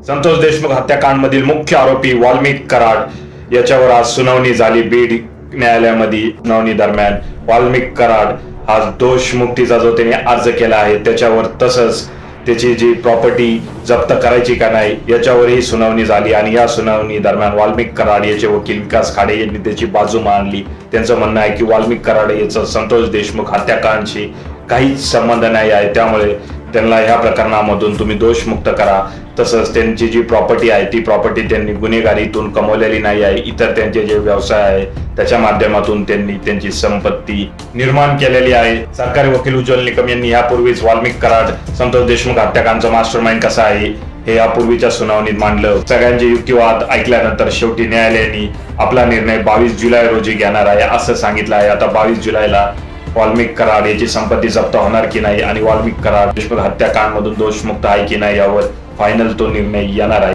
संतोष देशमुख हत्याकांड मधील मुख्य आरोपी वाल्मिक कराड याच्यावर आज सुनावणी झाली बीड न्यायालयामध्ये। सुनावणी दरम्यान वाल्मिक कराड हा दोष मुक्तीचा जो त्याने अर्ज केला आहे त्याच्यावर तसंच त्याची जी प्रॉपर्टी जप्त करायची का नाही याच्यावरही सुनावणी झाली आणि या सुनावणी दरम्यान वाल्मिक कराड याचे वकील विकास खाडे यांनी त्याची बाजू मांडली। त्यांचं म्हणणं आहे की वाल्मिक कराड याचं संतोष देशमुख हत्याकांडशी काहीच संबंध नाही आहे, त्यामुळे त्यांना ह्या प्रकरणामधून तुम्ही दोषमुक्त करा। तसंच त्यांची जी प्रॉपर्टी आहे ती प्रॉपर्टी त्यांनी गुन्हेगारीतून कमवलेली नाही आहे, इतर त्यांचे जे व्यवसाय आहे त्याच्या माध्यमातून त्यांनी त्यांची संपत्ती निर्माण केलेली आहे। सरकारी वकील उज्ज्वल निकम यांनी यापूर्वीच वाल्मिक कराड संतोष देशमुख हत्याकांडचा मास्टरमाइंड कसा आहे हे यापूर्वीच्या सुनावणीत मांडलं। सगळ्यांचे युक्तिवाद ऐकल्यानंतर शेवटी न्यायालयाने आपला निर्णय 22 जुलै रोजी घेणार आहे असं सांगितलं आहे। आता 22 जुलैला वाल्मिक कराड याची संपत्ती जप्त होणार की नाही आणि वाल्मिक कराड देशमुख हत्याकांड मधून दोषमुक्त आहे की नाही यावर फायनल तो निर्णय येणार आहे।